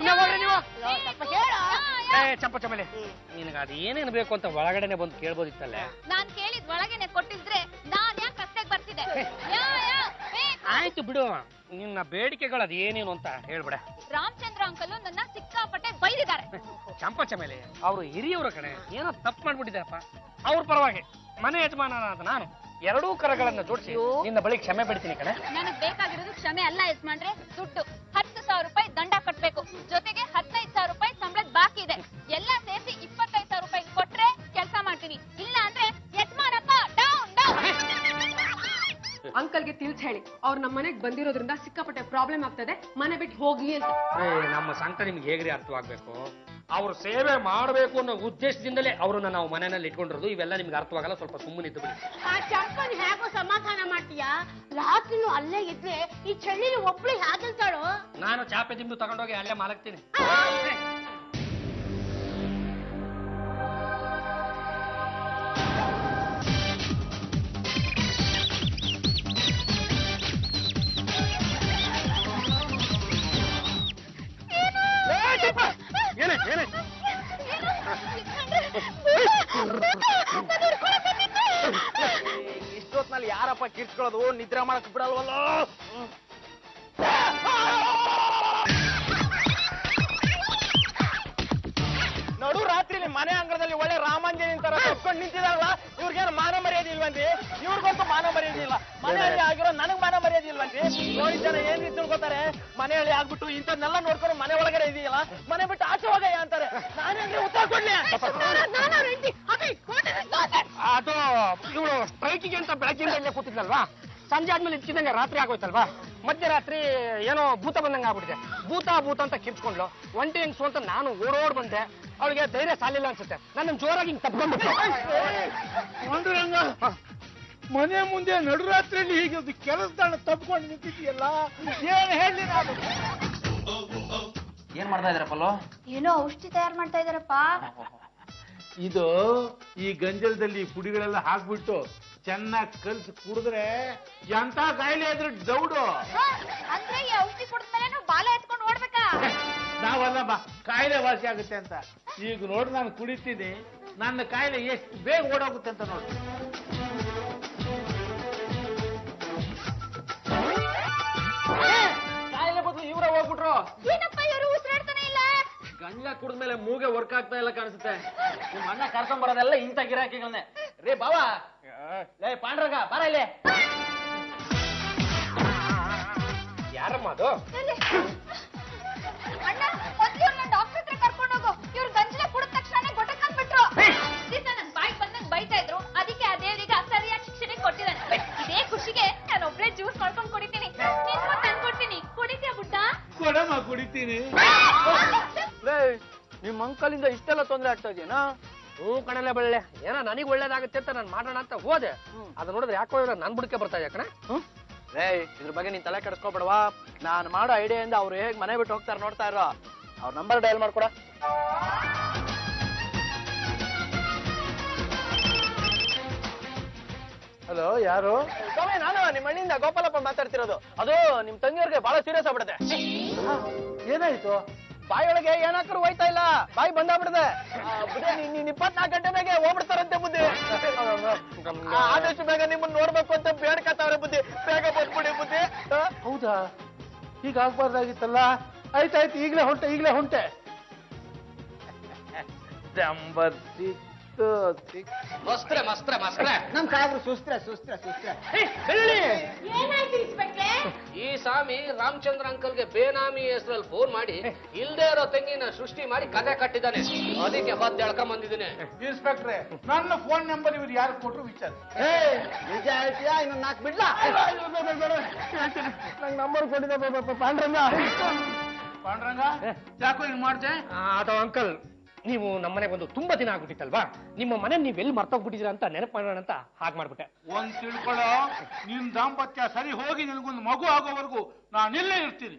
ಸುಮ್ಮನೆ ಹೋಗ್ರಿ ನೀವು. ಚಂಪ ಚಮಲೆ ನಿನಗೆ ಅದೇನೇನು ಬೇಕು ಅಂತ ಒಳಗಡೆನೆ ಬಂದು ಕೇಳ್ಬೋದಿತ್ತಲ್ಲ. ನಾನ್ ಕೇಳಿದ್ ಒಳಗೇನೆ ಕೊಟ್ಟಿದ್ರೆ ನಾನ್ ಯಾಕೆ ರಸ್ತೆಗೆ ಬರ್ತಿದ್ದೆ. ಆಯ್ತು ಬಿಡು, ನಿನ್ನ ಬೇಡಿಕೆಗಳು ಅದೇನೇನು ಅಂತ ಹೇಳ್ಬಿಡ. ರಾಮಚಂದ್ರ ಅಂಕಲ್ ನನ್ನ ಸಿಕ್ಕಾಪಟ್ಟೆ ಬೈದಿದ್ದಾರೆ. ಚಂಪ ಚಮೇಲೆ ಅವರು ಹಿರಿಯವರ ಕಡೆ ಏನೋ ತಪ್ಪು ಮಾಡ್ಬಿಟ್ಟಿದ್ದಾರಪ್ಪ. ಅವ್ರ ಪರವಾಗಿ ಮನೆ ಯಜಮಾನನಾದ ನಾನು ಎರಡೂ ಕರಗಳನ್ನ ಜೋಡಿಸಿ ನಿನ್ನ ಬಳಿ ಕ್ಷಮೆ ಬಿಡ್ತೀನಿ ಕಣೆ. ನನಗ್ ಬೇಕಾಗಿರೋದು ಕ್ಷಮೆ ಅಲ್ಲ ಯಜಮಾನ್ರೆ, ದುಡ್ಡು 10,000 ರೂಪಾಯಿ ದಂಡ ಕಟ್ಬೇಕು. ಜೊತೆಗೆ 15,000 ರೂಪಾಯಿ ಸಂಬಳದ ಬಾಕಿ ಇದೆ. ಎಲ್ಲ ಸೇರಿಸಿ 25,000 ರೂಪಾಯಿ ಕೊಟ್ರೆ ಕೆಲಸ ಮಾಡ್ತೀನಿ. ಇಲ್ಲ ಅಂದ್ರೆ ಯಜಮಾನಪ್ಪ ಡೌನ್ ಡೌನ್. ಅಂಕಲ್ಗೆ ತಿಳಿಸಿ ಹೇಳಿ, ಅವ್ರು ನಮ್ಮ ಮನೆಗೆ ಬಂದಿರೋದ್ರಿಂದ ಸಿಕ್ಕಾಪಟ್ಟೆ ಪ್ರಾಬ್ಲಮ್ ಆಗ್ತದೆ, ಮನೆ ಬಿಟ್ಟು ಹೋಗಿ ಅಂತ. ನಮ್ಮ ಸಂಕಟ ನಿಮ್ಗೆ ಹೇಗ್ರಿ ಅರ್ಥವಾಗ್ಬೇಕು? ಅವ್ರು ಸೇವೆ ಮಾಡಬೇಕು ಅನ್ನೋ ಉದ್ದೇಶದಿಂದಲೇ ಅವ್ರನ್ನ ನಾವು ಮನೆಯಲ್ಲಿ ಇಟ್ಕೊಂಡಿರೋದು. ಇವೆಲ್ಲ ನಿಮ್ಗೆ ಅರ್ಥವಾಗಲ್ಲ, ಸ್ವಲ್ಪ ಸುಮ್ಮನೆ ಇದ್ದು ಬಿಡಿ. ಆ ಚಂಪನ್ ಹೇಗೋ ಸಮಾಧಾನ ಮಾಡ್ತೀಯಾ? ರಾತ್ರಿನೂ ಅಲ್ಲೇ ಇದ್ರೆ ಈ ಚಳಿಲಿ ಒಬ್ಳು ಹೇಗಿರ್ತಾಳೋ? ನಾನು ಚಾಪೆ ದಿಂಬು ತಗೊಂಡೋಗಿ ಅಲ್ಲೇ ಮಲಗ್ತೀನಿ. ಇಷ್ಟೊತ್ನಲ್ಲಿ ಯಾರಪ್ಪ ಕಿರ್ಚ್ಕೊಳ್ಳೋದು? ನಿದ್ರೆ ಮಾಡಕ್ ಬಿಡಲ್ವಲ್ಲ. ನಡು ರಾತ್ರಿಲಿ ಮನೆ ಅಂಗಳದಲ್ಲಿ ಒಳ್ಳೆ ರಾಮಾಂಜನೇಯನ್ ತರ ಕಟ್ಕೊಂಡು ನಿಂತಿದಾರಲ್ಲ, ಇವ್ರಿಗೇನು ಮಾನ ಮರ್ಯಾದೆ ಇಲ್ವಂತಿ? ಇವ್ರಿಗಂತೂ ಮಾನ ಮರ್ಯಾದೆ ಇಲ್ಲ. ಮನೆಯಲ್ಲಿ ಆಗಿರೋ ನನಗ್ ಮಾನ ಮರ್ಯಾದೆ ಇಲ್ವಂತಿ? ನೋಡಿ ಜನ ಏನ್ ತಿಳ್ಕೊತಾರೆ, ಮನೆಯಲ್ಲಿ ಆಗ್ಬಿಟ್ಟು ಇಂಥದ್ನೆಲ್ಲ ನೋಡ್ಕೊಂಡು ಮನೆ ಒಳಗಡೆ ಇದೆಯಲ್ಲ, ಮನೆ ಬಿಟ್ಟು ಆಚೆ ಹೋಗಯ್ಯ ಅಂತಾರೆ. ನಾನೇನ್ರಿ ಉತ್ತರ ಕೊಡ್ಲಿ? ಅದು ಇವಳು ಸ್ಟ್ರೈಕಿಗೆ ಅಂತ ಬೆಳಗ್ಗಿಂದ ಇಲ್ಲೇ ಕೂತಿದ್ನಲ್ವಾ, ಸಂಜೆ ಆದ್ಮೇಲೆ ಇಚ್ಚಿದಂಗೆ ರಾತ್ರಿ ಆಗೋಯ್ತಲ್ವಾ, ಮಧ್ಯರಾತ್ರಿ ಏನೋ ಭೂತ ಬಂದಂಗೆ ಆಗ್ಬಿಟ್ಟಿದೆ. ಭೂತ ಭೂತ ಅಂತ ಕಿರ್ಚ್ಕೊಂಡ್ಲು. ಒಂಟಿ ಹೆಂಗ್ಸು ಅಂತ ನಾನು ಓಡೋಡ್ ಬಂದೆ. ಅವಳಿಗೆ ಧೈರ್ಯ ಸಾಲಿಲ್ಲ ಅನ್ಸುತ್ತೆ, ನನ್ನ ಜೋರಾಗಿ ಹಿಂಗ್ ತಪ್ಕೊಂಡ್ಬಿಟ್ಟು. ಮನೆ ಮುಂದೆ ನಡುರಾತ್ರಿಯಲ್ಲಿ ಹೀಗೆ ಕೆಲಸದಾಣ ತಪ್ಕೊಂಡು ನಿಂತಿದೆಯಲ್ಲ, ಏನ್ ಹೇಳಿ ನಾನು? ಏನ್ ಮಾಡ್ತಾ ಇದಾರಪ್ಪಲ್ಲೋ? ಏನೋ ಔಷಧಿ ತಯಾರು ಮಾಡ್ತಾ ಇದಾರಪ್ಪ. ಇದು ಈ ಗಂಜಲದಲ್ಲಿ ಪುಡಿಗಳೆಲ್ಲ ಹಾಕ್ಬಿಟ್ಟು ಚೆನ್ನಾಗಿ ಕಲ್ಸಿ ಕುಡಿದ್ರೆ ಎಂತ ಕಾಯಿಲೆ ಆದ್ರೆ ಡೌಡು. ಅಂದ್ರೆ ಈ ಔಷಧಿ ಕುಡಿದ್ಮೇಲೆ ನಾವು ಬಾಲ ಎತ್ಕೊಂಡು ಓಡ್ಬೇಕಾ? ನಾವಲ್ಲ ಬಾ ಕಾಯಿಲೆ ವಾಸಿ ಆಗುತ್ತೆ ಅಂತ. ಈಗ ನೋಡಿ ನಾನು ಕುಡಿತೀನಿ, ನನ್ನ ಕಾಯಿಲೆ ಎಷ್ಟು ಬೇಗ ಓಡೋಗುತ್ತೆ ಅಂತ ನೋಡಿ. ಕಾಯಿಲೆ ಬದಲು ಇವ್ರ ಹೋಗ್ಬಿಟ್ರು. ಏನಪ್ಪ ಇವರು ಉಸಿರಾಡ್ತಾನೆ ಇಲ್ಲ? ಗಂಜಲ ಕುಡಿದ್ಮೇಲೆ ಮೂಗೆ ವರ್ಕ್ ಆಗ್ತಾ ಇಲ್ಲ ಕಾಣಿಸುತ್ತೆ. ನಿಮ್ ಅಣ್ಣ ಕರ್ಕೊಂಡ್ ಬರೋದೆಲ್ಲ ಇಂಥ ಗಿರಾಕಿಗಳನ್ನೇ. ರೇ ಬಾವಾ, ಲೇ ಪಾಂಡ್ರಂಗ ಬಾರ ಇಲ್ಲಿ. ಯಾರಮ್ಮ ಅದು? ಅಣ್ಣ ಮೊದ್ಲು ಇವ್ರನ್ನ ಡಾಕ್ಟರ್ ಹತ್ರ ಕರ್ಕೊಂಡು ಹೋಗು. ಇವ್ರು ಗಂಜಲ ಕುಡಿದ ತಕ್ಷಣ ಗೊಟ್ಟಕ್ಕಂದ್ಬಿಟ್ರು. ನನ್ ಬಾಯಿಗೆ ಬಂದಂಗ್ ಬೈತಾ ಇದ್ರು, ಅದಕ್ಕೆ ಆ ದೇವರಿಗೆ ಸರಿಯಾದ ಶಿಕ್ಷಣೆ ಕೊಟ್ಟಿದ್ದಾನೆ. ಇದೇ ಖುಷಿಗೆ ನಾನು ಒಬ್ರೇ ಜ್ಯೂಸ್ ಮಾಡ್ಕೊಂಡು ಕುಡಿತೀನಿ. ನಿನ್ಗೂ ತಂದ್ಕೊಡ್ತೀನಿ, ಕುಡಿತೀಯ ಬುಡ್ಡ? ಕೊಡಮ್ಮ ಕುಡಿತೀನಿ. ನಿಮ್ ಅಂಕಲಿಂದ ಇಷ್ಟೆಲ್ಲ ತೊಂದರೆ ಆಗ್ತಾ ಇದೆಯಾ? ಹ್ಞೂ ಕಣಲೆ ಬಳ್ಳೆ, ಏನೋ ನನಗೆ ಒಳ್ಳೇದಾಗುತ್ತೆ ಅಂತ ನಾನು ಮಾಡೋಣ ಅಂತ ಹೋದೆ. ಅದು ನೋಡಿದ್ರೆ ಯಾಕೋ ಇವ್ರ ನನ್ ಬುಡಕ್ಕೆ ಬರ್ತಾ ಇದೆ ಕಣ. ರೇ ಇದ್ರ ಬಗ್ಗೆ ನೀನ್ ತಲೆ ಕೆಡಿಸ್ಕೊಬೇಡವಾ. ನಾನ್ ಮಾಡೋ ಐಡಿಯಾದಿಂದ ಅವ್ರು ಹೇಗ್ ಮನೆ ಬಿಟ್ಟು ಹೋಗ್ತಾರ ನೋಡ್ತಾ ಇರೋ. ಅವ್ರ ನಂಬರ್ ಡಯಲ್ ಮಾಡ್ಕೊಡ. ಹಲೋ, ಯಾರು? ಸ್ವಾಮಿ, ನಾನು ನಿಮ್ಮ ಅಣ್ಣಿಂದ ಗೋಪಾಲಪ್ಪ ಮಾತಾಡ್ತಿರೋದು. ಅದು ನಿಮ್ ತಂಗಿಯವ್ರಿಗೆ ಬಹಳ ಸೀರಿಯಸ್ ಆಗ್ಬಿಡುತ್ತೆ. ಏನಾಯ್ತು? ಬಾಯಿಯೊಳಗೆ ಏನಾಕರು ಹೋಯ್ತಾ ಇಲ್ಲ, ಬಾಯಿ ಬಂದಾಗ್ಬಿಡದೆ. ನೀನ್ 24 ಗಂಟೆನಾಗೆ ಹೋಗ್ಬಿಡ್ತಾರಂತೆ ಬುದ್ಧಿ. ಆದಷ್ಟು ಬೇಗ ನಿಮ್ಮನ್ನ ನೋಡ್ಬೇಕು ಅಂತ ಬೇಡ್ಕತ್ತವ್ರೆ ಬುದ್ಧಿ. ಬೇಗ ಬಂದ್ಬಿಡಿ ಬುದ್ಧಿ. ಹೌದಾ? ಈಗ ಆಗ್ಬಾರ್ದಾಗಿತ್ತಲ್ಲ. ಆಯ್ತಾಯ್ತು, ಈಗಲೇ ಹೊಂಟೆ. ಮಸ್ತ್ರೆ ಮಸ್ತ್ರೆ ಮಸ್ತ್ರೆ. ನಮ್ ಸಾಹೇಬ್ರು ಸುಸ್ತ್ರ. ಏನಾಯ್ತು ಇನ್ಸ್ಪೆಕ್ಟ್ರೆ? ಈ ಸ್ವಾಮಿ ರಾಮಚಂದ್ರ ಅಂಕಲ್ಗೆ ಬೇನಾಮಿ ಹೆಸರಲ್ಲಿ ಫೋನ್ ಮಾಡಿ ಇಲ್ದೇ ಇರೋ ತಂಗಿನ ಸೃಷ್ಟಿ ಮಾಡಿ ಕತೆ ಕಟ್ಟಿದ್ದಾನೆ. ಅದಕ್ಕೆ ಮತ್ತೆ ಎಳ್ಕೊಂಡ್ ಬಂದಿದ್ದೀನಿ. ಇನ್ಸ್ಪೆಕ್ಟ್ರೆ, ನನ್ನ ಫೋನ್ ನಂಬರ್ ಇವ್ರು ಯಾರು ಕೊಟ್ರು ವಿಚಾರ. ನಿಜ ಹೇಳ್ತೀಯಾ? ಇನ್ನು 4 ಬಿಡ್ಲಾ? ನಂಗೆ ನಂಬರ್ ಕೊಟ್ಟಿದ್ದ ಪಾಂಡ್ರಂಗ, ಯಾಕೋ ಹಿಂಗ್ ಮಾಡ್ದೆ? ಅದು ಅಂಕಲ್, ನೀವು ನಮ್ಮನೆಗೆ ಬಂದು ತುಂಬಾ ದಿನ ಆಗ್ಬಿಟ್ಟಿತ್ತಲ್ವಾ, ನಿಮ್ಮ ಮನೆ ನೀವೆಲ್ಲಿ ಮರ್ತೋಗ್ಬಿಟ್ಟಿದ್ದೀರಾ ಅಂತ ನೆನಪು ಮಾಡೋಣ ಅಂತ ಹಾಗೆ ಮಾಡ್ಬಿಟ್ಟೆ. ಒಂದ್ ತಿಳ್ಕೊಳ್ಳೋ, ನಿನ್ ದಾಂಪತ್ಯ ಸರಿ ಹೋಗಿ ನಿನ್ಗೊಂದು ಮಗು ಆಗೋವರೆಗೂ ನಾನು ಇಲ್ಲೇ ಇರ್ತೀನಿ.